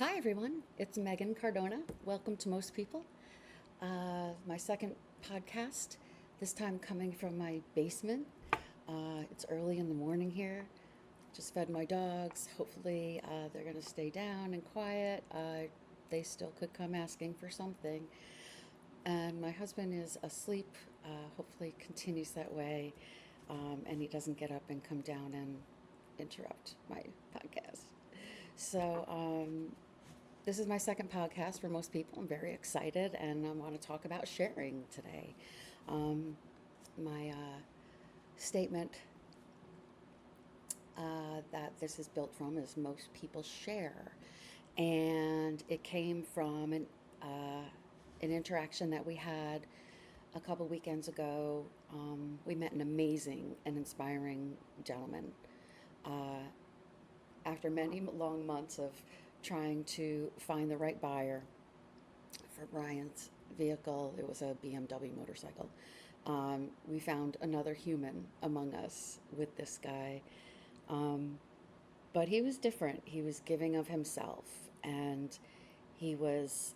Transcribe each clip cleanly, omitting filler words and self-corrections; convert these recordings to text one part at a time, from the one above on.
Hi, everyone. It's Megan Cardona. Welcome to Most People, my second podcast, this time coming from my basement. It's early in the morning here. Just fed my dogs. Hopefully, they're going to stay down and quiet. They still could come asking for something. And my husband is asleep. Hopefully, continues that way. And he doesn't get up and come down and interrupt my podcast. So, this is my second podcast for most people. I'm very excited and I want to talk about sharing today. My statement that this is built from is most people share. And it came from an interaction that we had a couple weekends ago. We met an amazing and inspiring gentleman. Uh, After many long months of trying to find the right buyer for Brian's vehicle, it was a BMW motorcycle. We found another human among us with this guy. Um, but he was different. He was giving of himself and he was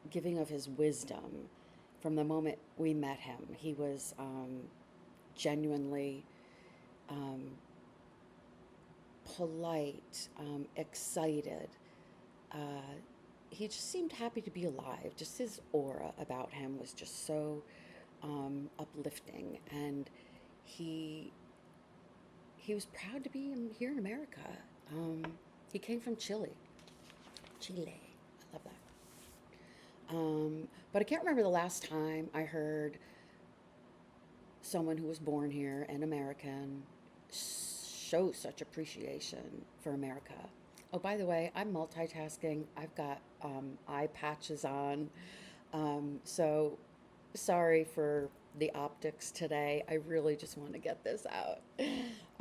giving of his wisdom from the moment we met him. He was genuinely um, polite, excited. Uh, he just seemed happy to be alive. Just his aura about him was just so uplifting, and he he was proud to be here in America. Um, he came from Chile. I love that. But I can't remember the last time I heard someone who was born here, an American, show such appreciation for America. Oh, by the way, I'm multitasking. I've got eye patches on. So sorry for the optics today. I really just want to get this out.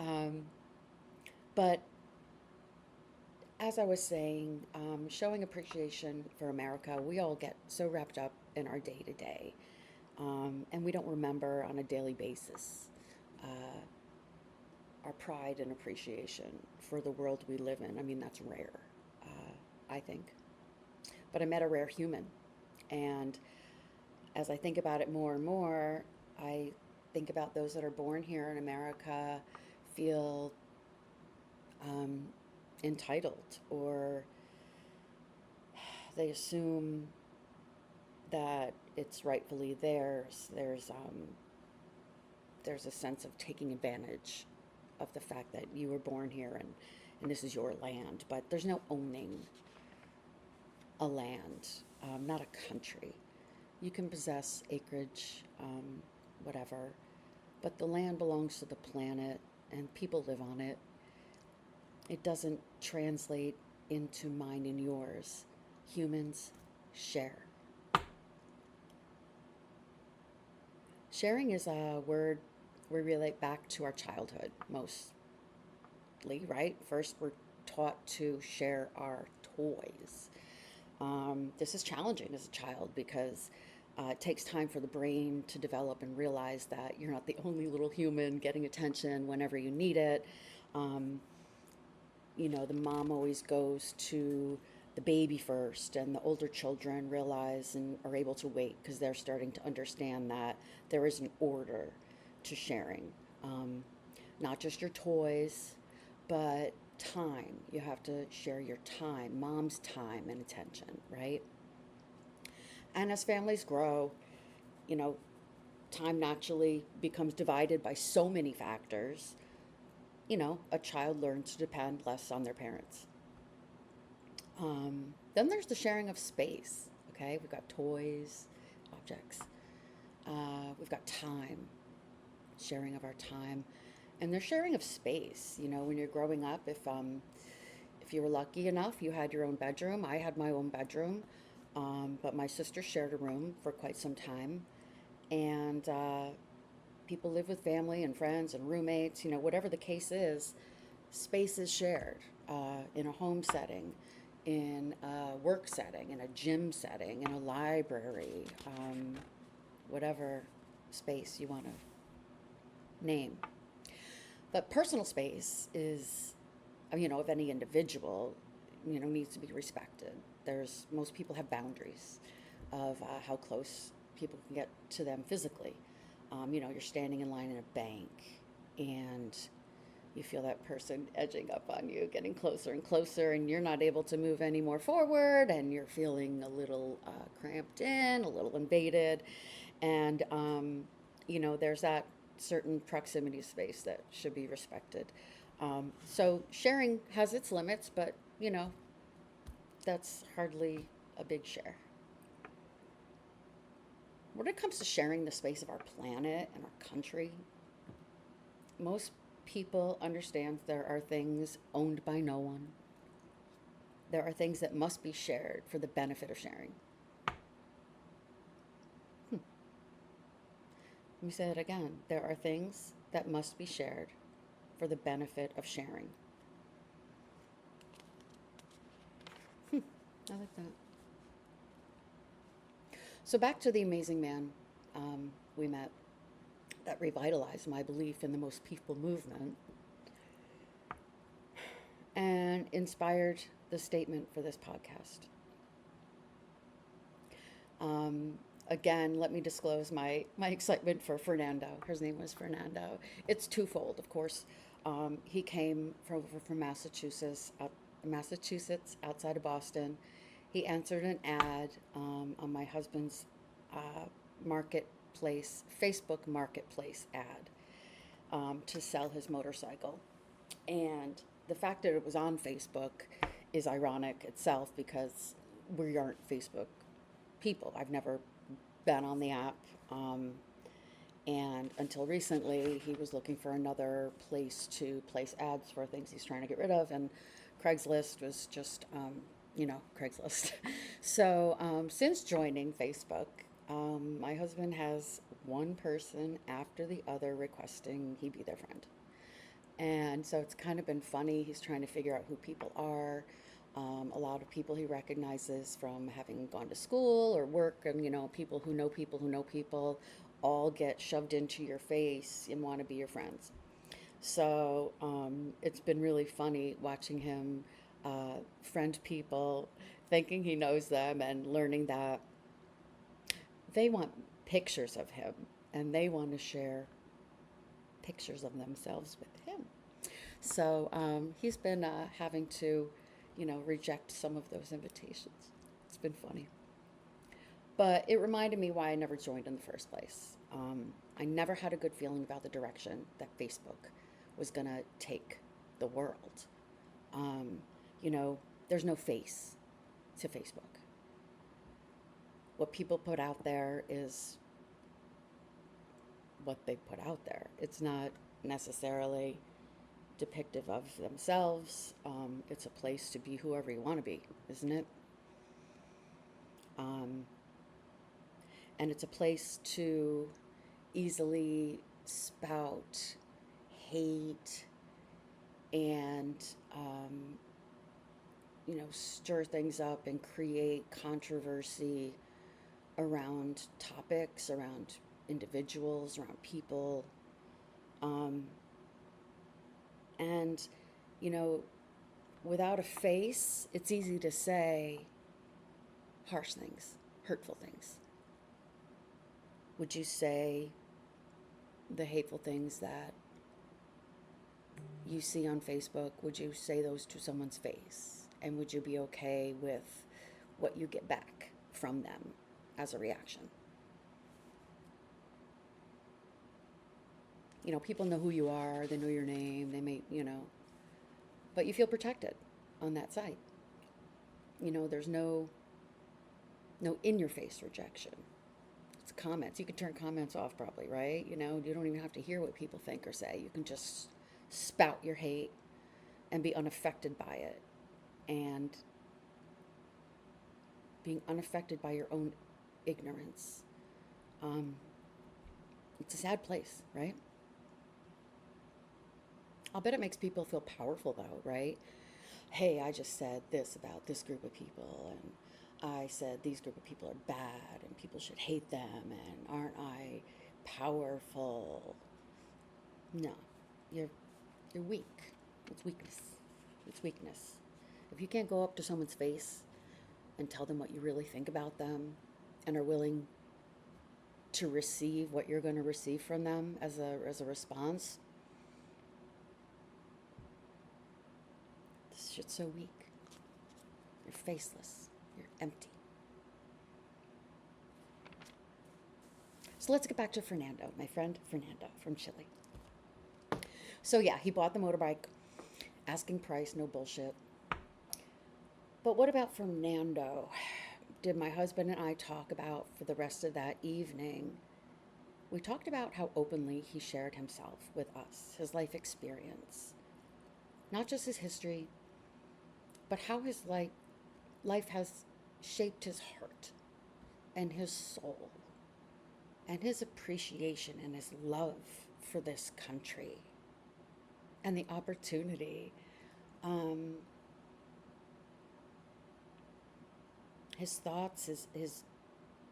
Um, but as I was saying, showing appreciation for America, we all get so wrapped up in our day to day, and we don't remember on a daily basis uh, our pride and appreciation for the world we live in. I mean, that's rare, I think. But I met a rare human, and as I think about it more and more, I think about those that are born here in America feel um, entitled, or they assume that it's rightfully theirs. There's a sense of taking advantage of the fact that you were born here and this is your land. But there's no owning a land, not a country. You can possess acreage, whatever, but the land belongs to the planet and people live on it. It doesn't translate into mine and yours. Humans share. Sharing is a word we relate back to our childhood mostly, right? First, we're taught to share our toys. This is challenging as a child because it takes time for the brain to develop and realize that you're not the only little human getting attention whenever you need it. Um, the mom always goes to the baby first, and the older children realize and are able to wait because they're starting to understand that there is an order to sharing. Um, Not just your toys, but time. You have to share your time, mom's time and attention, right? And as families grow, you know, time naturally becomes divided by so many factors. A child learns to depend less on their parents. Then there's the sharing of space. Okay, we've got toys, objects. We've got time, sharing of our time, and there's sharing of space. When you're growing up, if you were lucky enough, you had your own bedroom. I had my own bedroom, but my sister shared a room for quite some time, and people live with family and friends and roommates. Whatever the case is, space is shared in a home setting, in a work setting, in a gym setting, in a library, whatever space you want to name. But personal space is, of any individual, needs to be respected. Most people have boundaries of how close people can get to them physically. You're standing in line in a bank and you feel that person edging up on you, getting closer and closer, and you're not able to move any more forward, and you're feeling a little cramped in, a little invaded. And, there's that certain proximity space that should be respected. So sharing has its limits, but, that's hardly a big share. When it comes to sharing the space of our planet and our country, most people understand there are things owned by no one. There are things that must be shared for the benefit of sharing. Let me say it again. There are things that must be shared for the benefit of sharing. I like that. So back to the amazing man we met that revitalized my belief in the Most People movement and inspired the statement for this podcast. Again, let me disclose my excitement for Fernando. His name was Fernando. It's twofold, of course. He came from Massachusetts, outside of Boston. He answered an ad on my husband's marketplace, Facebook marketplace ad to sell his motorcycle. And the fact that it was on Facebook is ironic itself because we aren't Facebook people. I've never been on the app. And until recently, he was looking for another place to place ads for things he's trying to get rid of. And Craigslist was just, Craigslist. So since joining Facebook, my husband has one person after the other requesting he be their friend. And so it's kind of been funny. He's trying to figure out who people are. A lot of people he recognizes from having gone to school or work, and people who know people all get shoved into your face and want to be your friends. So it's been really funny watching him friend people, thinking he knows them, and learning that they want pictures of him and they want to share pictures of themselves with him. So he's been having to, reject some of those invitations. It's been funny. But it reminded me why I never joined in the first place. I never had a good feeling about the direction that Facebook was going to take the world. There's no face to Facebook. What people put out there is what they put out there. It's not necessarily depictive of themselves. It's a place to be whoever you want to be, isn't it? And it's a place to easily spout hate and, stir things up and create controversy around topics, around individuals, around people. And, without a face, it's easy to say harsh things, hurtful things. Would you say the hateful things that you see on Facebook, would you say those to someone's face? And would you be okay with what you get back from them as a reaction? People know who you are, they know your name, they may, but you feel protected on that site. There's no in-your-face rejection. It's comments. You can turn comments off probably, right? You don't even have to hear what people think or say. You can just spout your hate and be unaffected by it. And being unaffected by your own ignorance. It's a sad place, right? I'll bet it makes people feel powerful though, right? Hey, I just said this about this group of people, and I said these group of people are bad and people should hate them, and aren't I powerful? No, you're weak. It's weakness. It's weakness. If you can't go up to someone's face and tell them what you really think about them and are willing to receive what you're going to receive from them as a response, this shit's so weak. You're faceless. You're empty. So let's get back to Fernando, my friend Fernando from Chile. So yeah, he bought the motorbike, asking price, no bullshit. But what about Fernando? Did my husband and I talk about for the rest of that evening? We talked about how openly he shared himself with us, his life experience. Not just his history, but how his life has shaped his heart and his soul and his appreciation and his love for this country and the opportunity. His thoughts, his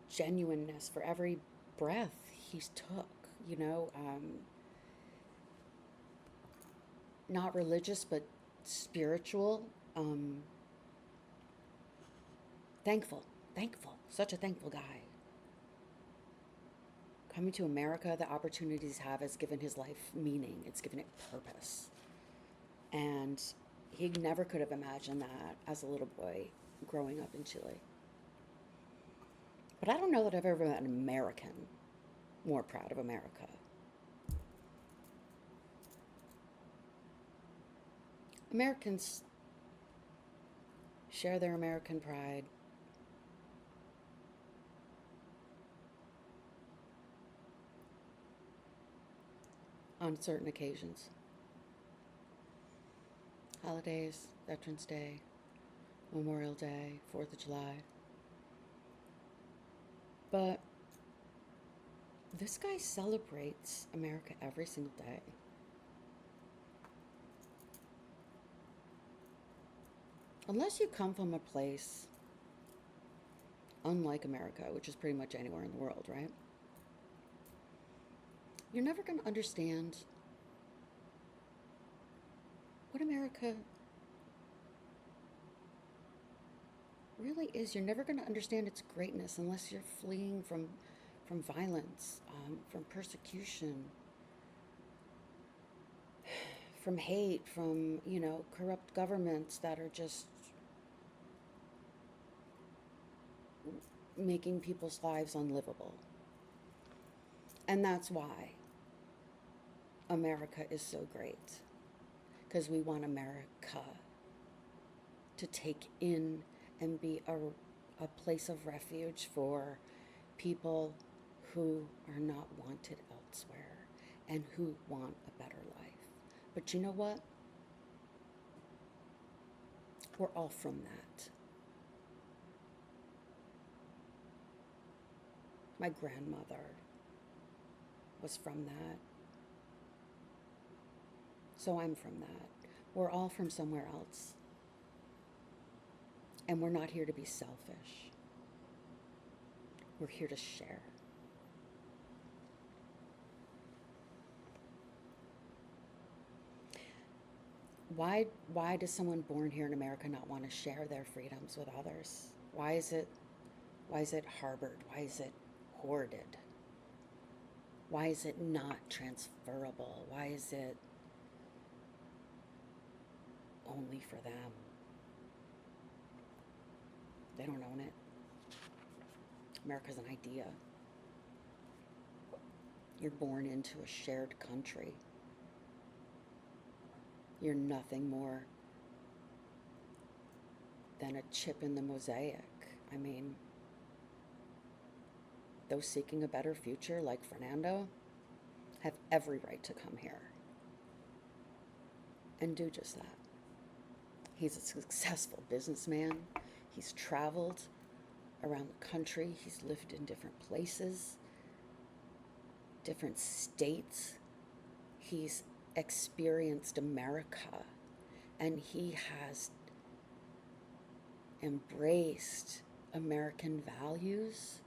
genuineness for every breath he took, not religious, but spiritual. Thankful, such a thankful guy. Coming to America, the opportunities have has given his life meaning. It's given it purpose. And he never could have imagined that as a little boy growing up in Chile. But I don't know that I've ever met an American more proud of America. Americans share their American pride. On certain occasions. Holidays, Veterans Day, Memorial Day, 4th of July. But this guy celebrates America every single day. Unless you come from a place unlike America, which is pretty much anywhere in the world, right? You're never going to understand what America really is. You're never going to understand its greatness unless you're fleeing from violence, from persecution, from hate, from, corrupt governments that are just making people's lives unlivable. And that's why America is so great. Because we want America to take in and be a place of refuge for people who are not wanted elsewhere and who want a better life. But you know what? We're all from that. My grandmother was from that. So I'm from that. We're all from somewhere else. And we're not here to be selfish. We're here to share. Why does someone born here in America not want to share their freedoms with others? Why is it harbored? Why is it hoarded? Why is it not transferable? Why is it only for them? They don't own it. America's an idea. You're born into a shared country. You're nothing more than a chip in the mosaic. I mean, those seeking a better future, like Fernando, have every right to come here and do just that. He's a successful businessman. He's traveled around the country. He's lived in different places, different states. He's experienced America, and he has embraced American values.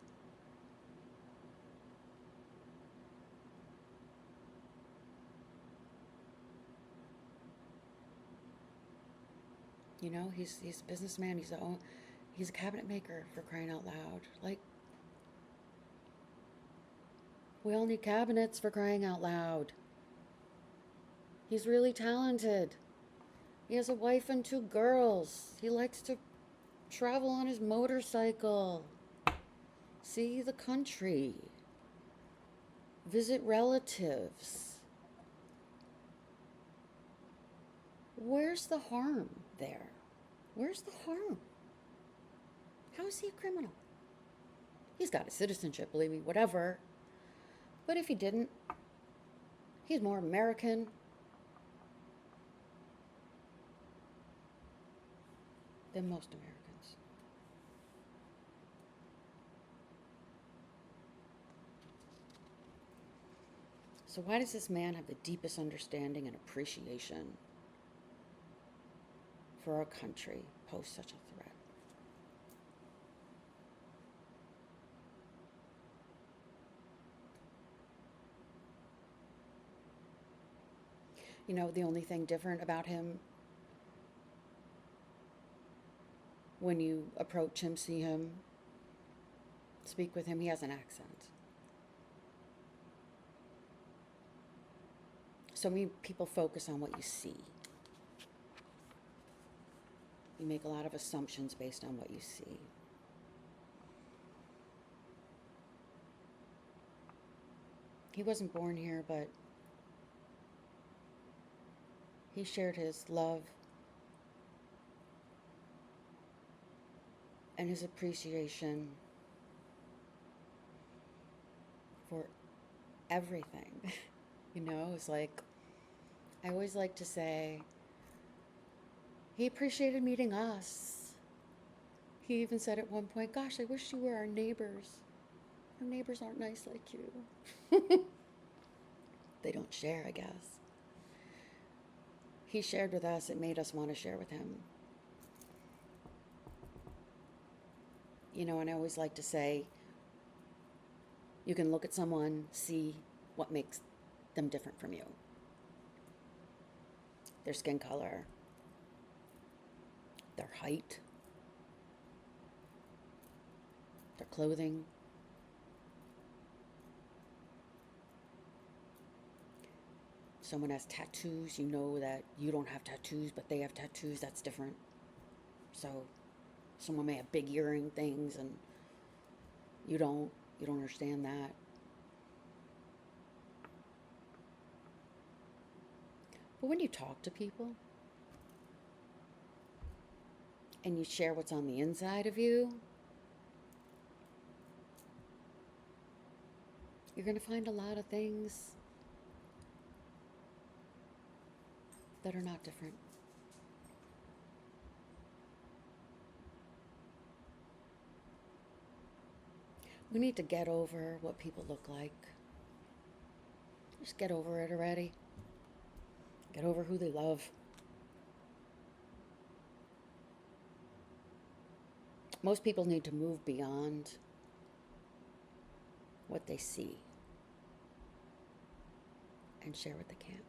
He's a businessman. He's a cabinet maker, for crying out loud. Like, we all need cabinets, for crying out loud. He's really talented. He has a wife and 2 girls. He likes to travel on his motorcycle, see the country, visit relatives. Where's the harm there? Where's the harm? How is he a criminal? He's got a citizenship, believe me, whatever. But if he didn't, he's more American than most Americans. So why does this man have the deepest understanding and appreciation for our country pose such a threat? The only thing different about him, when you approach him, see him, speak with him, he has an accent. So many people focus on what you see. You make a lot of assumptions based on what you see. He wasn't born here, but he shared his love and his appreciation for everything. It's like, I always like to say, he appreciated meeting us. He even said at one point, gosh, I wish you were our neighbors. Our neighbors aren't nice like you. They don't share, I guess. He shared with us. It made us want to share with him. And I always like to say, you can look at someone, see what makes them different from you. Their skin color, their height, their clothing. Someone has tattoos, you know that you don't have tattoos, but they have tattoos, that's different. So someone may have big earring things and you don't understand that. But when you talk to people and you share what's on the inside of you, you're going to find a lot of things that are not different. We need to get over what people look like. Just get over it already. Get over who they love. Most people need to move beyond what they see and share what they can't.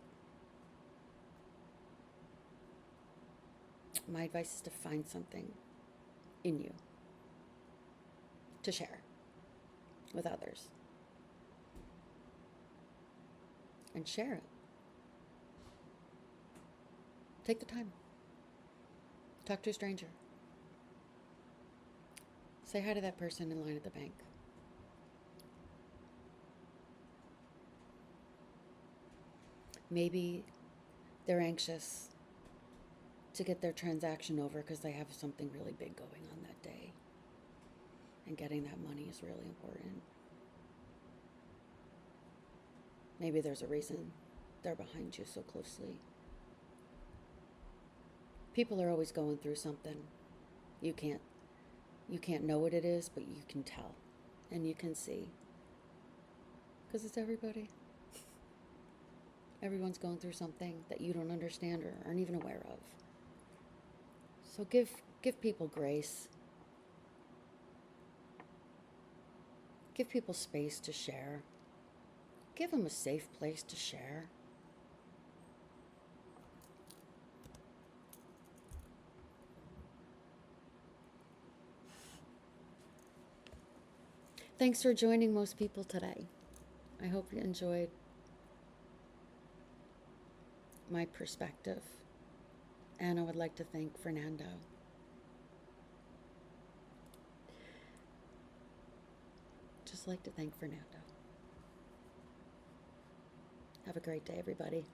My advice is to find something in you to share with others. And share it. Take the time. Talk to a stranger. Say hi to that person in line at the bank. Maybe they're anxious to get their transaction over because they have something really big going on that day. And getting that money is really important. Maybe there's a reason they're behind you so closely. People are always going through something. You can't know what it is, but you can tell and you can see. Because it's everybody. Everyone's going through something that you don't understand or aren't even aware of. So give people grace. Give people space to share. Give them a safe place to share. thanks for joining Most People today. I hope you enjoyed my perspective. And I would like to thank Fernando. Just like to thank Fernando. Have a great day, everybody.